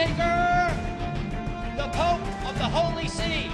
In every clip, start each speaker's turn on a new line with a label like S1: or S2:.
S1: Ratzinger, the Pope of the Holy See.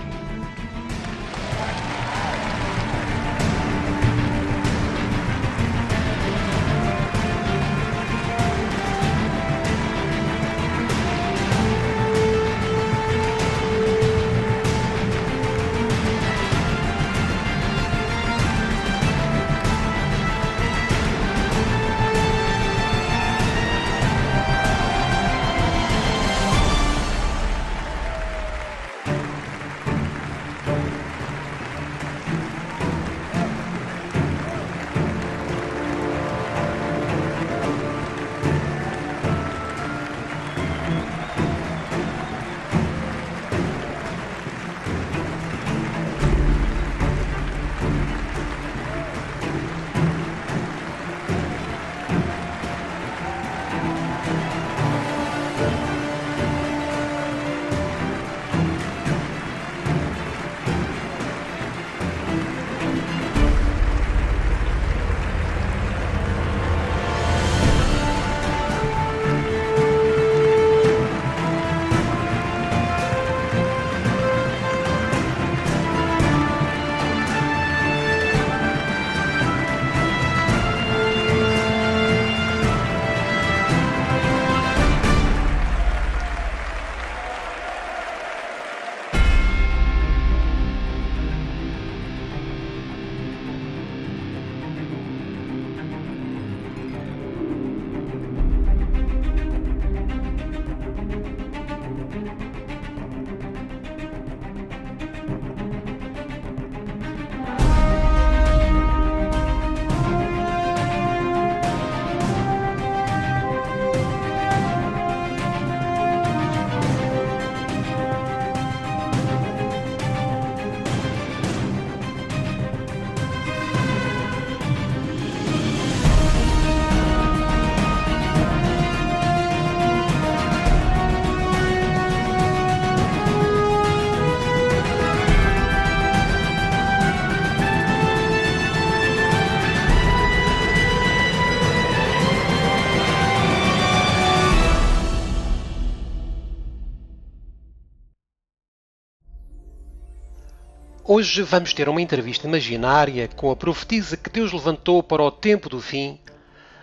S2: Hoje vamos ter uma entrevista imaginária com a profetisa que Deus levantou para o tempo do fim,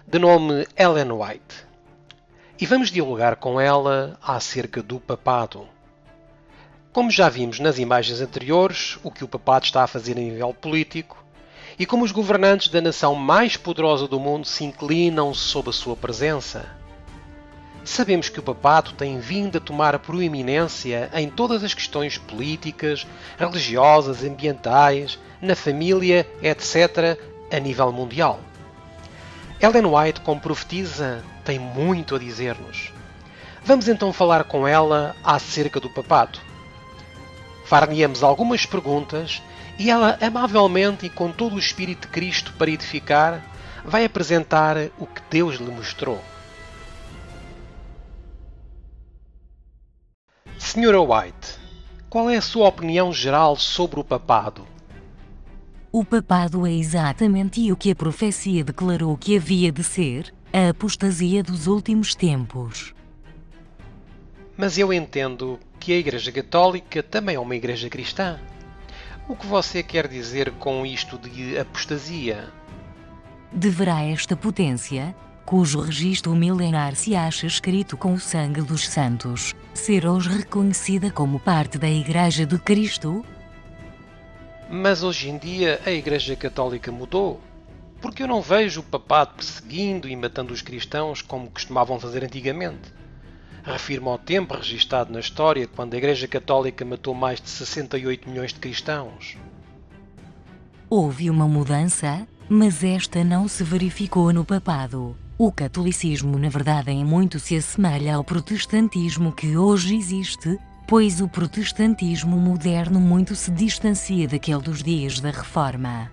S2: de nome Ellen White. E vamos dialogar com ela acerca do papado. Como já vimos nas imagens anteriores, o que o papado está a fazer a nível político e como os governantes da nação mais poderosa do mundo se inclinam sob a sua presença. Sabemos que o papado tem vindo a tomar a proeminência em todas as questões políticas, religiosas, ambientais, na família, etc., a nível mundial. Ellen White, como profetisa, tem muito a dizer-nos. Vamos então falar com ela acerca do papado. Far-lhe-emos algumas perguntas e ela, amavelmente e com todo o Espírito de Cristo para edificar, vai apresentar o que Deus lhe mostrou. Senhora White, qual é a sua opinião geral sobre o papado?
S3: O papado é exatamente o que a profecia declarou que havia de ser, a apostasia dos últimos tempos.
S2: Mas eu entendo que a Igreja Católica também é uma igreja cristã. O que você quer dizer com isto de apostasia?
S3: Deverá esta potência, cujo registro milenar se acha escrito com o sangue dos santos, ser hoje reconhecida como parte da Igreja de Cristo?
S2: Mas hoje em dia a Igreja Católica mudou. Porque eu não vejo o papado perseguindo e matando os cristãos como costumavam fazer antigamente. Refiro-me ao tempo registado na história quando a Igreja Católica matou mais de 68 milhões de cristãos.
S3: Houve uma mudança, mas esta não se verificou no papado. O catolicismo na verdade em muito se assemelha ao protestantismo que hoje existe, pois o protestantismo moderno muito se distancia daquele dos dias da Reforma.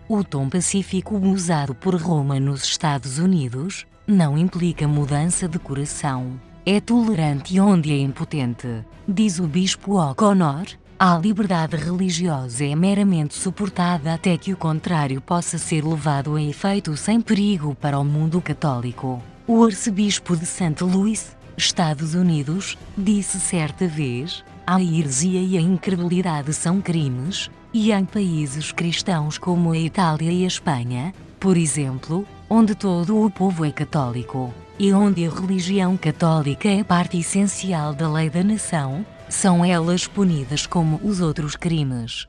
S3: O tom pacífico usado por Roma nos Estados Unidos não implica mudança de coração. É tolerante onde é impotente, diz o bispo O'Connor. A liberdade religiosa é meramente suportada até que o contrário possa ser levado a efeito sem perigo para o mundo católico. O arcebispo de St. Louis, Estados Unidos, disse certa vez, a heresia e a incredulidade são crimes, e em países cristãos como a Itália e a Espanha, por exemplo, onde todo o povo é católico, e onde a religião católica é parte essencial da lei da nação, são elas punidas como os outros crimes.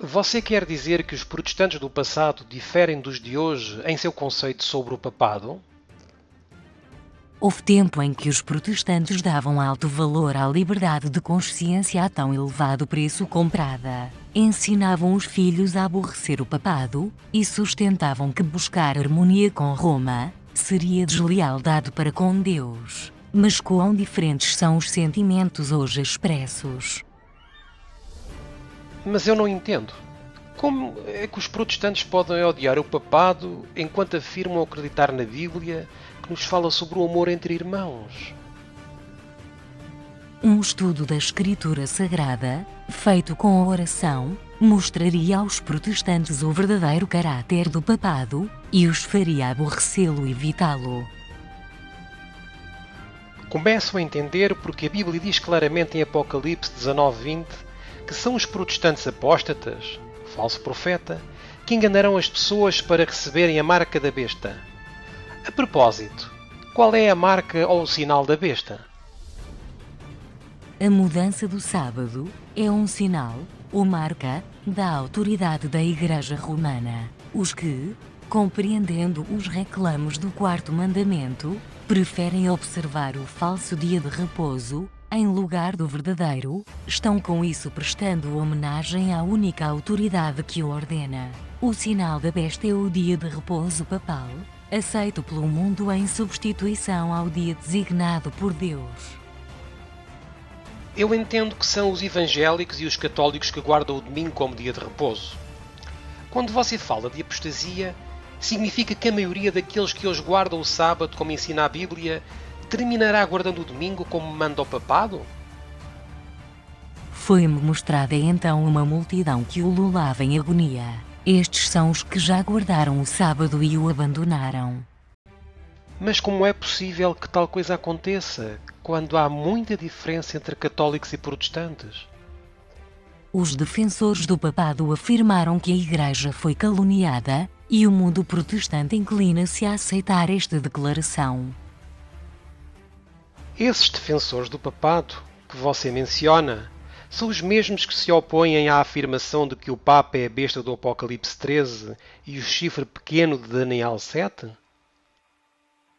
S2: Você quer dizer que os protestantes do passado diferem dos de hoje em seu conceito sobre o papado?
S3: Houve tempo em que os protestantes davam alto valor à liberdade de consciência a tão elevado preço comprada. Ensinavam os filhos a aborrecer o papado, e sustentavam que buscar harmonia com Roma seria deslealdade para com Deus. Mas quão diferentes são os sentimentos hoje expressos.
S2: Mas eu não entendo. Como é que os protestantes podem odiar o papado enquanto afirmam acreditar na Bíblia, que nos fala sobre o amor entre irmãos?
S3: Um estudo da Escritura Sagrada, feito com a oração, mostraria aos protestantes o verdadeiro caráter do papado, e os faria aborrecê-lo e evitá-lo.
S2: Começo a entender porque a Bíblia diz claramente em Apocalipse 19:20 que são os protestantes apóstatas, falso profeta, que enganarão as pessoas para receberem a marca da besta. A propósito, qual é a marca ou o sinal da besta?
S3: A mudança do sábado é um sinal, ou marca, da autoridade da Igreja Romana. Os que, compreendendo os reclamos do quarto mandamento, preferem observar o falso dia de repouso, em lugar do verdadeiro, estão com isso prestando homenagem à única autoridade que o ordena. O sinal da besta é o dia de repouso papal, aceito pelo mundo em substituição ao dia designado por Deus.
S2: Eu entendo que são os evangélicos e os católicos que guardam o domingo como dia de repouso. Quando você fala de apostasia, significa que a maioria daqueles que hoje guardam o sábado como ensina a Bíblia terminará guardando o domingo como manda o papado?
S3: Foi-me mostrada então uma multidão que o lulava em agonia. Estes são os que já guardaram o sábado e o abandonaram.
S2: Mas como é possível que tal coisa aconteça quando há muita diferença entre católicos e protestantes?
S3: Os defensores do papado afirmaram que a Igreja foi caluniada, e o mundo protestante inclina-se a aceitar esta declaração.
S2: Esses defensores do papado, que você menciona, são os mesmos que se opõem à afirmação de que o Papa é a besta do Apocalipse 13 e o chifre pequeno de Daniel 7?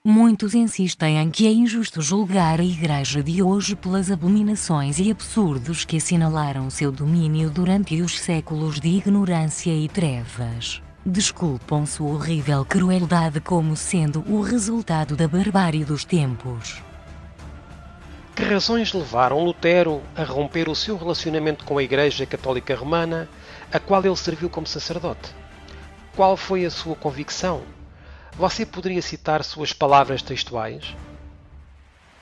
S3: Muitos insistem em que é injusto julgar a Igreja de hoje pelas abominações e absurdos que assinalaram seu domínio durante os séculos de ignorância e trevas. Desculpam sua horrível crueldade como sendo o resultado da barbárie dos tempos.
S2: Que razões levaram Lutero a romper o seu relacionamento com a Igreja Católica Romana, a qual ele serviu como sacerdote? Qual foi a sua convicção? Você poderia citar suas palavras textuais?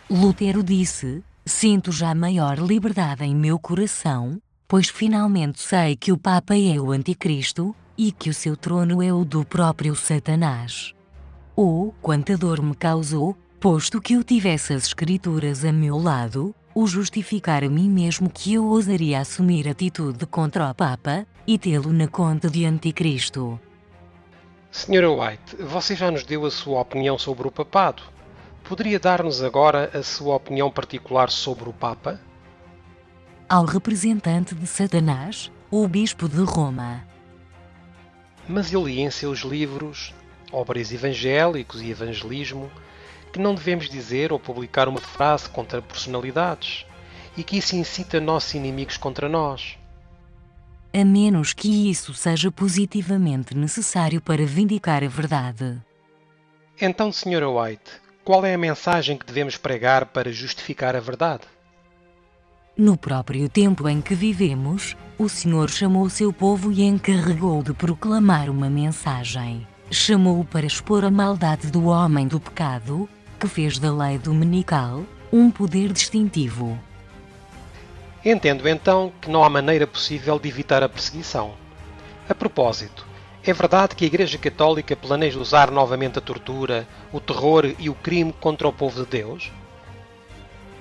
S3: Lutero disse: "Sinto já maior liberdade em meu coração, pois finalmente sei que o Papa é o Anticristo, e que o seu trono é o do próprio Satanás. Oh, quanta dor me causou, posto que eu tivesse as Escrituras a meu lado, o justificar a mim mesmo que eu ousaria assumir atitude contra o Papa, e tê-lo na conta de Anticristo."
S2: Sra. White, você já nos deu a sua opinião sobre o papado. Poderia dar-nos agora a sua opinião particular sobre o Papa?
S3: Ao representante de Satanás, o Bispo de Roma.
S2: Mas eu li em seus livros, obras evangélicos e evangelismo, que não devemos dizer ou publicar uma frase contra personalidades, e que isso incita nossos inimigos contra nós.
S3: A menos que isso seja positivamente necessário para vindicar a verdade.
S2: Então, Sra. White, qual é a mensagem que devemos pregar para justificar a verdade?
S3: No próprio tempo em que vivemos, o Senhor chamou seu povo e encarregou de proclamar uma mensagem. Chamou-o para expor a maldade do homem do pecado, que fez da lei dominical um poder distintivo.
S2: Entendo então que não há maneira possível de evitar a perseguição. A propósito, É verdade que a Igreja Católica planeja usar novamente a tortura, o terror e o crime contra o povo de Deus?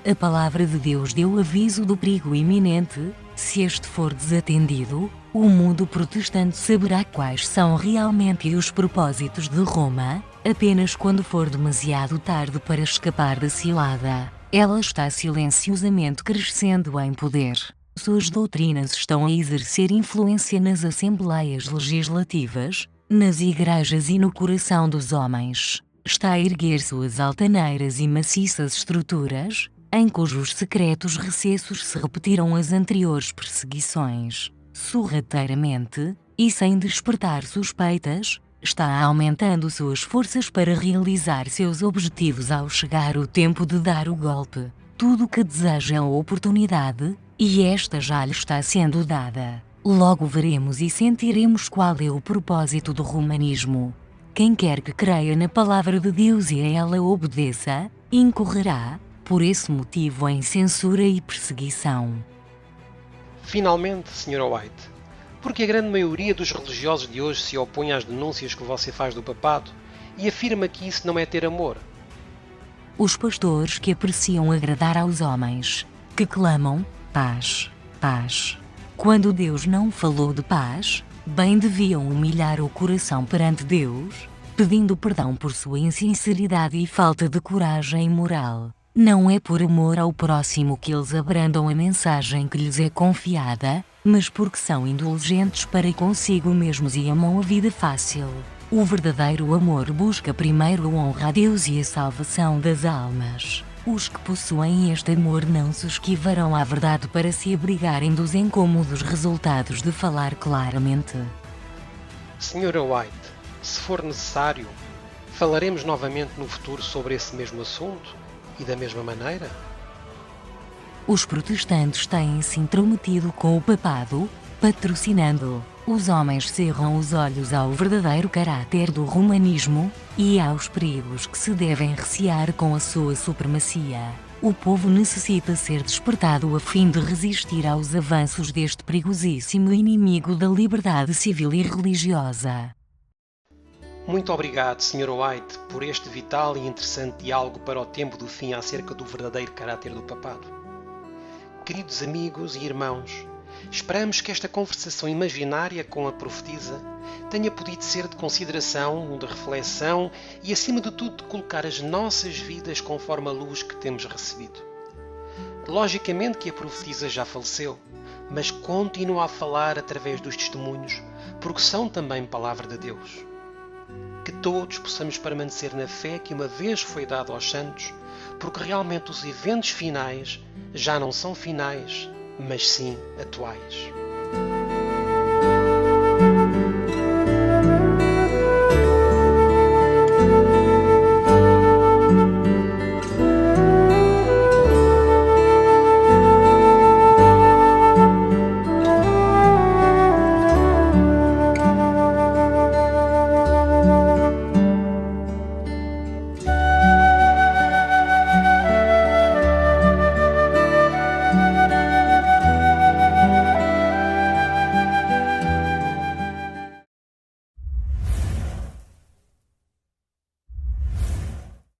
S3: A palavra de Deus deu aviso do perigo iminente. Se este for desatendido, o mundo protestante saberá quais são realmente os propósitos de Roma, apenas quando for demasiado tarde para escapar da cilada. Ela está silenciosamente crescendo em poder. Suas doutrinas estão a exercer influência nas assembleias legislativas, nas igrejas e no coração dos homens. Está a erguer suas altaneiras e maciças estruturas, em cujos secretos recessos se repetiram as anteriores perseguições. Sorrateiramente, e sem despertar suspeitas, está aumentando suas forças para realizar seus objetivos ao chegar o tempo de dar o golpe. Tudo o que deseja é a oportunidade, e esta já lhe está sendo dada. Logo veremos e sentiremos qual é o propósito do romanismo. Quem quer que creia na palavra de Deus e a ela obedeça, incorrerá, por esse motivo, em censura e perseguição.
S2: Finalmente, Sra. White, porque a grande maioria dos religiosos de hoje se opõe às denúncias que você faz do papado e afirma que isso não é ter amor?
S3: Os pastores que apreciam agradar aos homens, que clamam, paz, paz. Quando Deus não falou de paz, bem deviam humilhar o coração perante Deus, pedindo perdão por sua insinceridade e falta de coragem moral. Não é por amor ao próximo que eles abrandam a mensagem que lhes é confiada, mas porque são indulgentes para consigo mesmos e amam a vida fácil. O verdadeiro amor busca primeiro a honra a Deus e a salvação das almas. Os que possuem este amor não se esquivarão à verdade para se abrigarem dos incômodos resultados de falar claramente.
S2: Sra. White, se for necessário, falaremos novamente no futuro sobre esse mesmo assunto? E da mesma maneira?
S3: Os protestantes têm-se intrometido com o papado, patrocinando. Os homens cerram os olhos ao verdadeiro caráter do romanismo e aos perigos que se devem recear com a sua supremacia. O povo necessita ser despertado a fim de resistir aos avanços deste perigosíssimo inimigo da liberdade civil e religiosa.
S2: Muito obrigado, Sra. White, por este vital e interessante diálogo para o tempo do fim acerca do verdadeiro caráter do papado. Queridos amigos e irmãos, esperamos que esta conversação imaginária com a profetisa tenha podido ser de consideração, de reflexão e, acima de tudo, de colocar as nossas vidas conforme a luz que temos recebido. Logicamente que a profetisa já faleceu, mas continua a falar através dos testemunhos, porque são também palavra de Deus. Que todos possamos permanecer na fé que uma vez foi dada aos santos, porque realmente os eventos finais já não são finais, mas sim atuais.